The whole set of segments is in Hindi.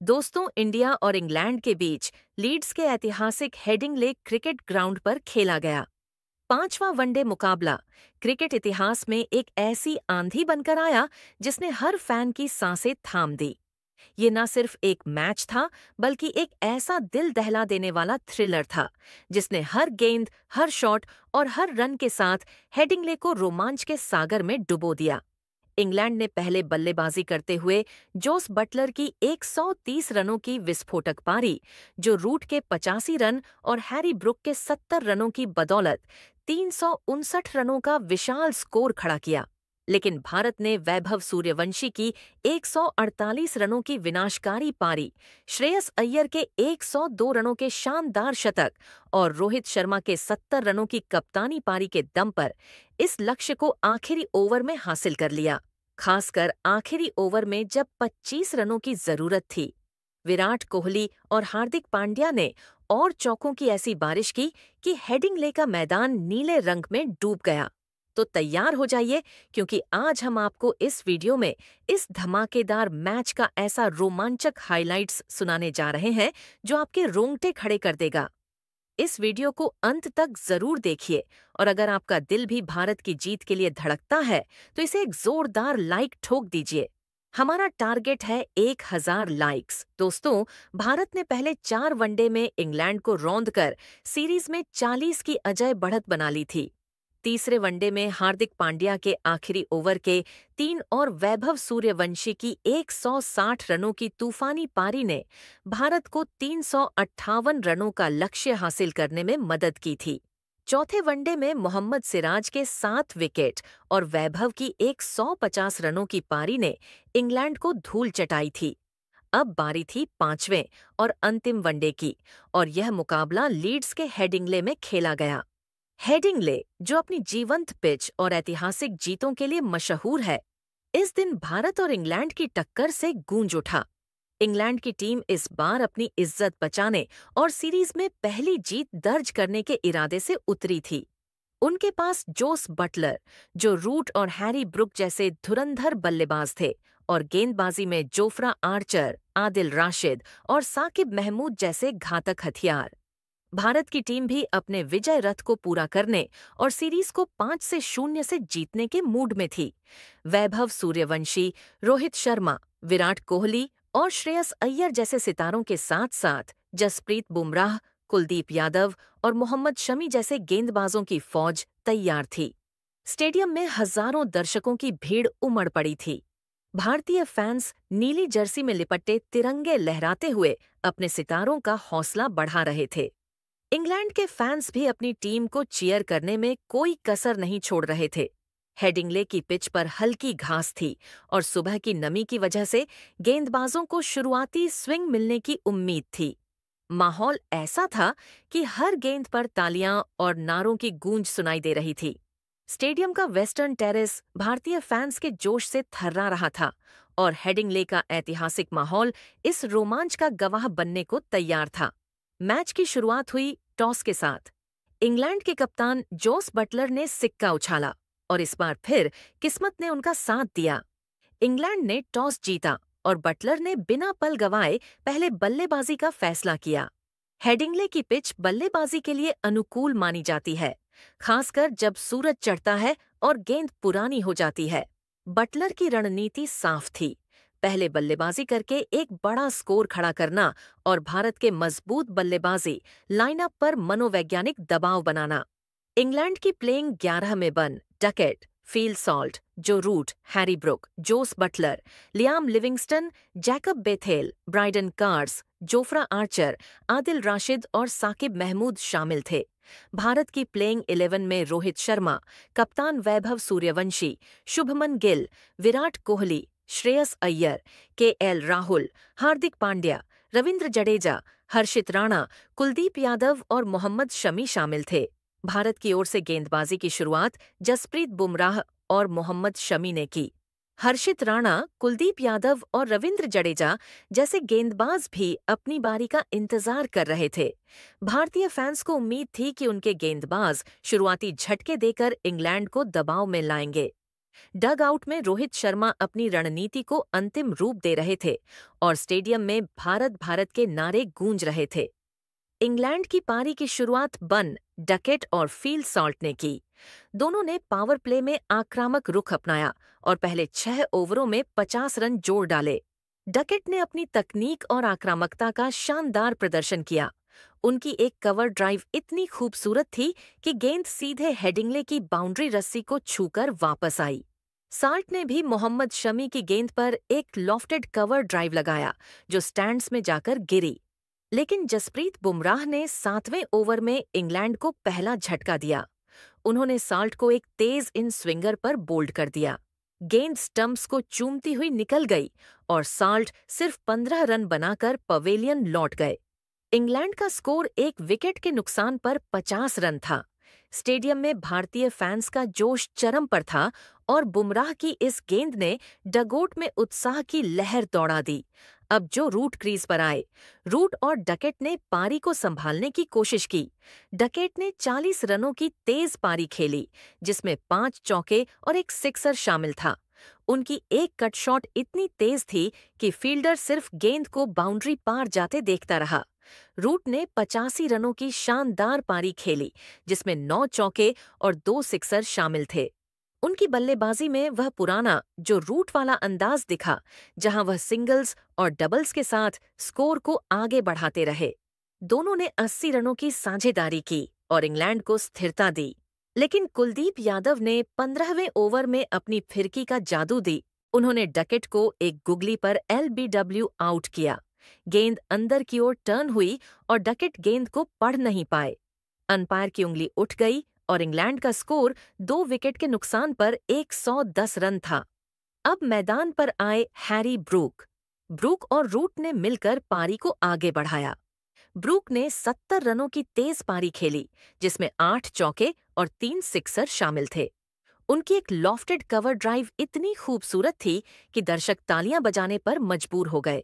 दोस्तों, इंडिया और इंग्लैंड के बीच लीड्स के ऐतिहासिक हेडिंग्ले क्रिकेट ग्राउंड पर खेला गया पांचवां वनडे मुकाबला क्रिकेट इतिहास में एक ऐसी आंधी बनकर आया जिसने हर फैन की सांसें थाम दी। ये न सिर्फ एक मैच था, बल्कि एक ऐसा दिल दहला देने वाला थ्रिलर था जिसने हर गेंद, हर शॉट और हर रन के साथ हेडिंग्ले को रोमांच के सागर में डुबो दिया। इंग्लैंड ने पहले बल्लेबाजी करते हुए जोस बटलर की 130 रनों की विस्फोटक पारी, जो रूट के 85 रन और हैरी ब्रुक के 70 रनों की बदौलत 359 रनों का विशाल स्कोर खड़ा किया। लेकिन भारत ने वैभव सूर्यवंशी की 148 रनों की विनाशकारी पारी, श्रेयस अय्यर के 102 रनों के शानदार शतक और रोहित शर्मा के 70 रनों की कप्तानी पारी के दम पर इस लक्ष्य को आखिरी ओवर में हासिल कर लिया। खासकर आखिरी ओवर में जब 25 रनों की जरूरत थी, विराट कोहली और हार्दिक पांड्या ने और चौकों की ऐसी बारिश की कि हेडिंग्ले का मैदान नीले रंग में डूब गया। तो तैयार हो जाइए, क्योंकि आज हम आपको इस वीडियो में इस धमाकेदार मैच का ऐसा रोमांचक हाइलाइट्स सुनाने जा रहे हैं जो आपके रोंगटे खड़े कर देगा। इस वीडियो को अंत तक जरूर देखिए, और अगर आपका दिल भी भारत की जीत के लिए धड़कता है तो इसे एक जोरदार लाइक ठोक दीजिए। हमारा टारगेट है 1000 लाइक्स। दोस्तों, भारत ने पहले 4 वनडे में इंग्लैंड को रौंदकर सीरीज में 40 की अजय बढ़त बना ली थी। तीसरे वनडे में हार्दिक पांड्या के आखिरी ओवर के 3 और वैभव सूर्यवंशी की 160 रनों की तूफानी पारी ने भारत को 358 रनों का लक्ष्य हासिल करने में मदद की थी। चौथे वनडे में मोहम्मद सिराज के 7 विकेट और वैभव की 150 रनों की पारी ने इंग्लैंड को धूल चटाई थी। अब बारी थी पांचवें और अंतिम वनडे की, और यह मुकाबला लीड्स के हेडिंग्ले में खेला गया। हेडिंग्ले, जो अपनी जीवंत पिच और ऐतिहासिक जीतों के लिए मशहूर है, इस दिन भारत और इंग्लैंड की टक्कर से गूंज उठा। इंग्लैंड की टीम इस बार अपनी इज्जत बचाने और सीरीज में पहली जीत दर्ज करने के इरादे से उतरी थी। उनके पास जोस बटलर, जो रूट और हैरी ब्रुक जैसे धुरंधर बल्लेबाज थे, और गेंदबाजी में जोफ्रा आर्चर, आदिल राशिद और साकिब महमूद जैसे घातक हथियार। भारत की टीम भी अपने विजय रथ को पूरा करने और सीरीज को 5-0 से जीतने के मूड में थी। वैभव सूर्यवंशी, रोहित शर्मा, विराट कोहली और श्रेयस अय्यर जैसे सितारों के साथ साथ जसप्रीत बुमराह, कुलदीप यादव और मोहम्मद शमी जैसे गेंदबाजों की फौज तैयार थी। स्टेडियम में हजारों दर्शकों की भीड़ उमड़ पड़ी थी। भारतीय फैंस नीली जर्सी में लिपटे तिरंगे लहराते हुए अपने सितारों का हौसला बढ़ा रहे थे। इंग्लैंड के फैंस भी अपनी टीम को चीयर करने में कोई कसर नहीं छोड़ रहे थे। हेडिंग्ले की पिच पर हल्की घास थी और सुबह की नमी की वजह से गेंदबाजों को शुरुआती स्विंग मिलने की उम्मीद थी। माहौल ऐसा था कि हर गेंद पर तालियां और नारों की गूंज सुनाई दे रही थी। स्टेडियम का वेस्टर्न टेरेस भारतीय फैंस के जोश से थर्रा रहा था, और हेडिंग्ले का ऐतिहासिक माहौल इस रोमांच का गवाह बनने को तैयार था। मैच की शुरुआत हुई टॉस के साथ। इंग्लैंड के कप्तान जोस बटलर ने सिक्का उछाला, और इस बार फिर किस्मत ने उनका साथ दिया। इंग्लैंड ने टॉस जीता और बटलर ने बिना पल गवाए पहले बल्लेबाजी का फैसला किया। हेडिंग्ले की पिच बल्लेबाजी के लिए अनुकूल मानी जाती है, खासकर जब सूरज चढ़ता है और गेंद पुरानी हो जाती है। बटलर की रणनीति साफ थी, पहले बल्लेबाजी करके एक बड़ा स्कोर खड़ा करना और भारत के मजबूत बल्लेबाजी लाइनअप पर मनोवैज्ञानिक दबाव बनाना। इंग्लैंड की प्लेइंग 11 में Ben, Duckett, Phil Salt, Joe Root, Harry Brook, Jos Buttler, Liam Livingstone, Jacob Bethell, Brydon Carse, Jofra Archer, Adil Rashid और साकिब महमूद शामिल थे। भारत की प्लेइंग 11 में रोहित शर्मा, कप्तान वैभव सूर्यवंशी, शुभमन गिल, विराट कोहली, श्रेयस अय्यर, केएल राहुल, हार्दिक पांड्या, रविंद्र जडेजा, हर्षित राणा, कुलदीप यादव और मोहम्मद शमी शामिल थे। भारत की ओर से गेंदबाजी की शुरुआत जसप्रीत बुमराह और मोहम्मद शमी ने की। हर्षित राणा, कुलदीप यादव और रविंद्र जडेजा जैसे गेंदबाज भी अपनी बारी का इंतजार कर रहे थे। भारतीय फैंस को उम्मीद थी कि उनके गेंदबाज शुरुआती झटके देकर इंग्लैंड को दबाव में लाएंगे। डग आउट में रोहित शर्मा अपनी रणनीति को अंतिम रूप दे रहे थे और स्टेडियम में भारत भारत के नारे गूंज रहे थे। इंग्लैंड की पारी की शुरुआत बन, डकेट और फील्ड सॉल्ट ने की। दोनों ने पावर प्ले में आक्रामक रुख अपनाया और पहले 6 ओवरों में 50 रन जोड़ डाले। डकेट ने अपनी तकनीक और आक्रामकता का शानदार प्रदर्शन किया। उनकी एक कवर ड्राइव इतनी खूबसूरत थी कि गेंद सीधे हेडिंग्ले की बाउंड्री रस्सी को छूकर वापस आई। साल्ट ने भी मोहम्मद शमी की गेंद पर एक लॉफ्टेड कवर ड्राइव लगाया जो स्टैंड्स में जाकर गिरी। लेकिन जसप्रीत बुमराह ने 7वें ओवर में इंग्लैंड को पहला झटका दिया। उन्होंने साल्ट को एक तेज इन स्विंगर पर बोल्ड कर दिया। गेंद स्टंप्स को चूमती हुई निकल गई और साल्ट सिर्फ 15 रन बनाकर पवेलियन लौट गए। इंग्लैंड का स्कोर एक विकेट के नुकसान पर 50 रन था। स्टेडियम में भारतीय फैंस का जोश चरम पर था और बुमराह की इस गेंद ने डगोट में उत्साह की लहर दौड़ा दी। अब जो रूट क्रीज पर आए, रूट और डकेट ने पारी को संभालने की कोशिश की। डकेट ने 40 रनों की तेज पारी खेली, जिसमें 5 चौके और एक सिक्सर शामिल था। उनकी एक कट शॉट इतनी तेज थी कि फील्डर सिर्फ गेंद को बाउंड्री पार जाते देखता रहा। रूट ने 85 रनों की शानदार पारी खेली, जिसमें 9 चौके और 2 सिक्सर शामिल थे। उनकी बल्लेबाजी में वह पुराना जो रूट वाला अंदाज दिखा, जहां वह सिंगल्स और डबल्स के साथ स्कोर को आगे बढ़ाते रहे। दोनों ने 80 रनों की साझेदारी की और इंग्लैंड को स्थिरता दी। लेकिन कुलदीप यादव ने 15वें ओवर में अपनी फिरकी का जादू दी। उन्होंने डकेट को एक गुगली पर LBW आउट किया। गेंद अंदर की ओर टर्न हुई और डकेट गेंद को पढ़ नहीं पाए। अंपायर की उंगली उठ गई और इंग्लैंड का स्कोर 2 विकेट के नुकसान पर 110 रन था। अब मैदान पर आए हैरी ब्रूक। ब्रूक और रूट ने मिलकर पारी को आगे बढ़ाया। ब्रूक ने 70 रनों की तेज पारी खेली, जिसमें 8 चौके और 3 सिक्सर शामिल थे। उनकी एक लॉफ्टेड कवर ड्राइव इतनी खूबसूरत थी कि दर्शक तालियां बजाने पर मजबूर हो गए।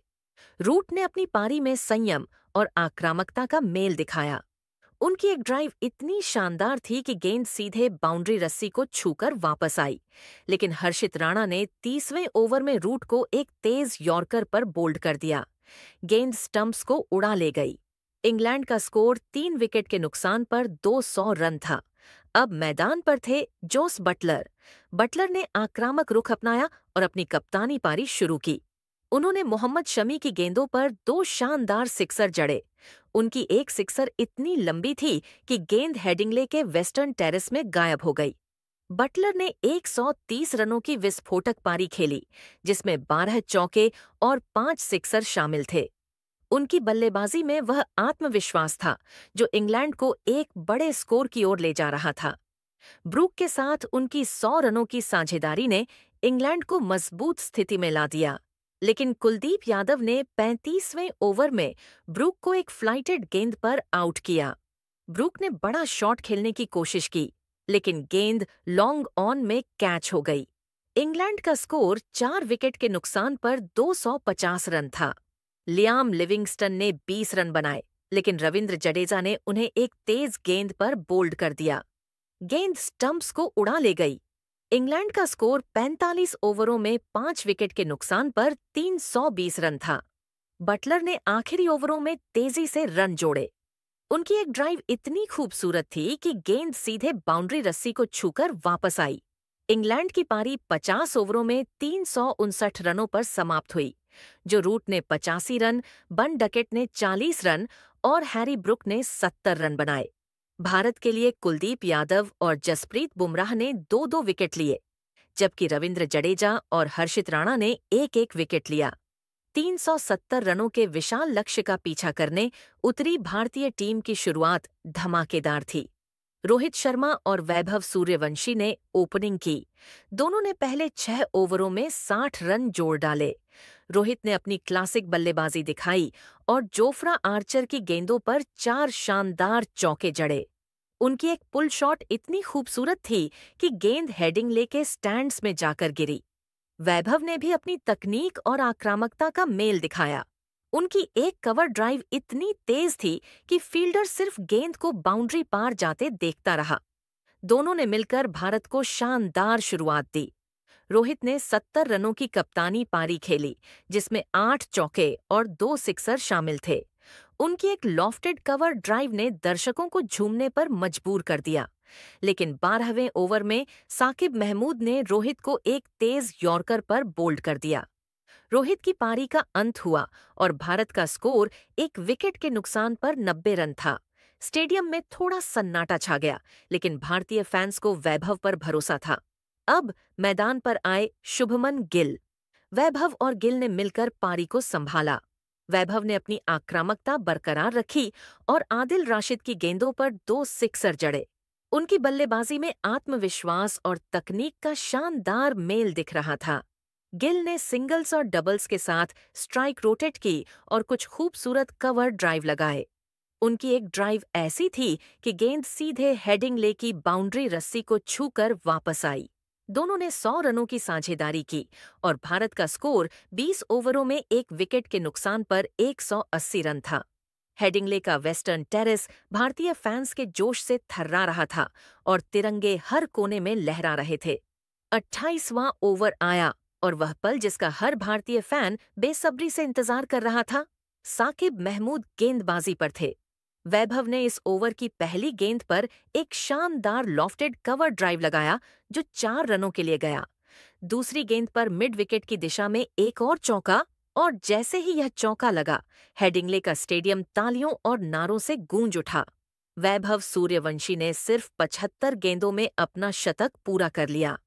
रूट ने अपनी पारी में संयम और आक्रामकता का मेल दिखाया। उनकी एक ड्राइव इतनी शानदार थी कि गेंद सीधे बाउंड्री रस्सी को छूकर वापस आई। लेकिन हर्षित राणा ने 30वें ओवर में रूट को एक तेज यॉर्कर पर बोल्ड कर दिया। गेंद स्टंप्स को उड़ा ले गई। इंग्लैंड का स्कोर 3 विकेट के नुकसान पर 200 रन था। अब मैदान पर थे जोस बटलर। बटलर ने आक्रामक रुख अपनाया और अपनी कप्तानी पारी शुरू की। उन्होंने मोहम्मद शमी की गेंदों पर 2 शानदार सिक्सर जड़े। उनकी एक सिक्सर इतनी लंबी थी कि गेंद हेडिंग्ले के वेस्टर्न टेरेस में गायब हो गई। बटलर ने 130 रनों की विस्फोटक पारी खेली, जिसमें 12 चौके और 5 सिक्सर शामिल थे। उनकी बल्लेबाजी में वह आत्मविश्वास था जो इंग्लैंड को एक बड़े स्कोर की ओर ले जा रहा था। ब्रूक के साथ उनकी 100 रनों की साझेदारी ने इंग्लैंड को मजबूत स्थिति में ला दिया। लेकिन कुलदीप यादव ने 35वें ओवर में ब्रूक को एक फ्लाइटेड गेंद पर आउट किया। ब्रूक ने बड़ा शॉट खेलने की कोशिश की, लेकिन गेंद लॉन्ग ऑन में कैच हो गई। इंग्लैंड का स्कोर 4 विकेट के नुकसान पर 250 रन था। लियाम लिविंगस्टन ने 20 रन बनाए, लेकिन रविंद्र जडेजा ने उन्हें एक तेज गेंद पर बोल्ड कर दिया। गेंद स्टंप्स को उड़ा ले गई। इंग्लैंड का स्कोर 45 ओवरों में 5 विकेट के नुकसान पर 320 रन था। बटलर ने आखिरी ओवरों में तेजी से रन जोड़े। उनकी एक ड्राइव इतनी खूबसूरत थी कि गेंद सीधे बाउंड्री रस्सी को छूकर वापस आई। इंग्लैंड की पारी 50 ओवरों में 359 रनों पर समाप्त हुई। जो रूट ने 85 रन, बन डकेट ने 40 रन और हैरी ब्रूक ने 70 रन बनाए। भारत के लिए कुलदीप यादव और जसप्रीत बुमराह ने 2-2 विकेट लिए, जबकि रविंद्र जडेजा और हर्षित राणा ने एक-एक विकेट लिया। 370 रनों के विशाल लक्ष्य का पीछा करने उतरी भारतीय टीम की शुरुआत धमाकेदार थी। रोहित शर्मा और वैभव सूर्यवंशी ने ओपनिंग की। दोनों ने पहले 6 ओवरों में 60 रन जोड़ डाले। रोहित ने अपनी क्लासिक बल्लेबाजी दिखाई और जोफ्रा आर्चर की गेंदों पर 4 शानदार चौके जड़े। उनकी एक पुल शॉट इतनी खूबसूरत थी कि गेंद हेडिंग्ले के स्टैंड्स में जाकर गिरी। वैभव ने भी अपनी तकनीक और आक्रामकता का मेल दिखाया। उनकी एक कवर ड्राइव इतनी तेज थी कि फील्डर सिर्फ गेंद को बाउंड्री पार जाते देखता रहा। दोनों ने मिलकर भारत को शानदार शुरुआत दी। रोहित ने 70 रनों की कप्तानी पारी खेली, जिसमें 8 चौके और 2 सिक्सर शामिल थे। उनकी एक लॉफ्टेड कवर ड्राइव ने दर्शकों को झूमने पर मजबूर कर दिया, लेकिन 12वें ओवर में साकिब महमूद ने रोहित को एक तेज यॉर्कर पर बोल्ड कर दिया। रोहित की पारी का अंत हुआ और भारत का स्कोर एक विकेट के नुकसान पर 90 रन था। स्टेडियम में थोड़ा सन्नाटा छा गया, लेकिन भारतीय फैंस को वैभव पर भरोसा था। अब मैदान पर आए शुभमन गिल। वैभव और गिल ने मिलकर पारी को संभाला। वैभव ने अपनी आक्रामकता बरकरार रखी और आदिल राशिद की गेंदों पर 2 सिक्सर जड़े। उनकी बल्लेबाजी में आत्मविश्वास और तकनीक का शानदार मेल दिख रहा था। गिल ने सिंगल्स और डबल्स के साथ स्ट्राइक रोटेट की और कुछ खूबसूरत कवर ड्राइव लगाए। उनकी एक ड्राइव ऐसी थी कि गेंद सीधे हेडिंग ले की बाउंड्री रस्सी को छूकर वापस आई। दोनों ने 100 रनों की साझेदारी की और भारत का स्कोर 20 ओवरों में एक विकेट के नुकसान पर 180 रन था। हेडिंगले का वेस्टर्न टेरेस भारतीय फैंस के जोश से थर्रा रहा था और तिरंगे हर कोने में लहरा रहे थे। 28वां ओवर आया और वह पल जिसका हर भारतीय फैन बेसब्री से इंतजार कर रहा था। साकिब महमूद गेंदबाजी पर थे। वैभव ने इस ओवर की पहली गेंद पर एक शानदार लॉफ्टेड कवर ड्राइव लगाया जो 4 रनों के लिए गया। दूसरी गेंद पर मिड विकेट की दिशा में एक और चौका, और जैसे ही यह चौका लगा, हेडिंगले का स्टेडियम तालियों और नारों से गूंज उठा। वैभव सूर्यवंशी ने सिर्फ 75 गेंदों में अपना शतक पूरा कर लिया।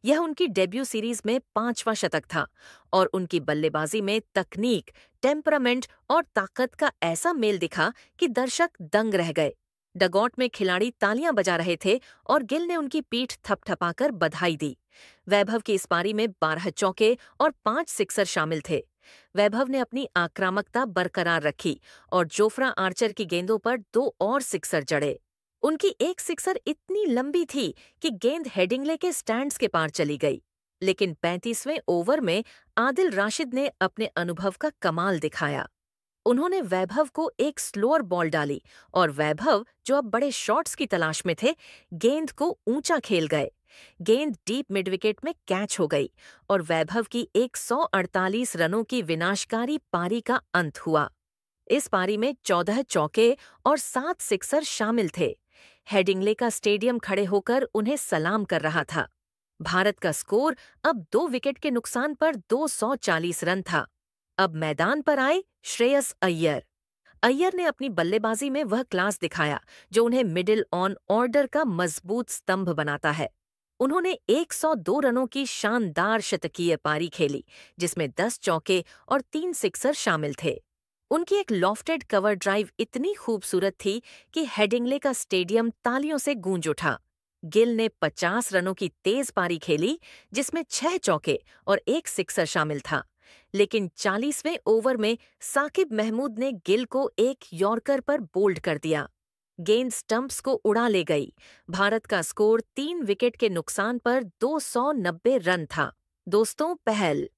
यह उनकी डेब्यू सीरीज में 5वां शतक था और उनकी बल्लेबाजी में तकनीक, टेम्परामेंट और ताकत का ऐसा मेल दिखा कि दर्शक दंग रह गए। डगआउट में खिलाड़ी तालियां बजा रहे थे और गिल ने उनकी पीठ थपथपाकर बधाई दी। वैभव की इस पारी में 12 चौके और 5 सिक्सर शामिल थे। वैभव ने अपनी आक्रामकता बरकरार रखी और जोफ्रा आर्चर की गेंदों पर 2 और सिक्सर जड़े। उनकी एक सिक्सर इतनी लंबी थी कि गेंद हेडिंगले के स्टैंड्स के पार चली गई, लेकिन 35वें ओवर में आदिल राशिद ने अपने अनुभव का कमाल दिखाया। उन्होंने वैभव को एक स्लोअर बॉल डाली और वैभव, जो अब बड़े शॉट्स की तलाश में थे, गेंद को ऊंचा खेल गए। गेंद डीप मिड विकेट में कैच हो गई और वैभव की 148 रनों की विनाशकारी पारी का अंत हुआ। इस पारी में 14 चौके और 7 सिक्सर शामिल थे। हेडिंगले का स्टेडियम खड़े होकर उन्हें सलाम कर रहा था। भारत का स्कोर अब 2 विकेट के नुकसान पर 240 रन था। अब मैदान पर आए श्रेयस अय्यर। अय्यर ने अपनी बल्लेबाजी में वह क्लास दिखाया जो उन्हें मिडिल ऑन ऑर्डर का मजबूत स्तंभ बनाता है। उन्होंने 102 रनों की शानदार शतकीय पारी खेली, जिसमें 10 चौके और 3 सिक्सर शामिल थे। उनकी एक लॉफ्टेड कवर ड्राइव इतनी खूबसूरत थी कि हेडिंगले का स्टेडियम तालियों से गूंज उठा। गिल ने 50 रनों की तेज पारी खेली, जिसमें 6 चौके और 1 सिक्सर शामिल था, लेकिन 40वें ओवर में साकिब महमूद ने गिल को एक यॉर्कर पर बोल्ड कर दिया। गेंद स्टंप्स को उड़ा ले गई। भारत का स्कोर 3 विकेट के नुकसान पर 290 रन था। दोस्तों, पहल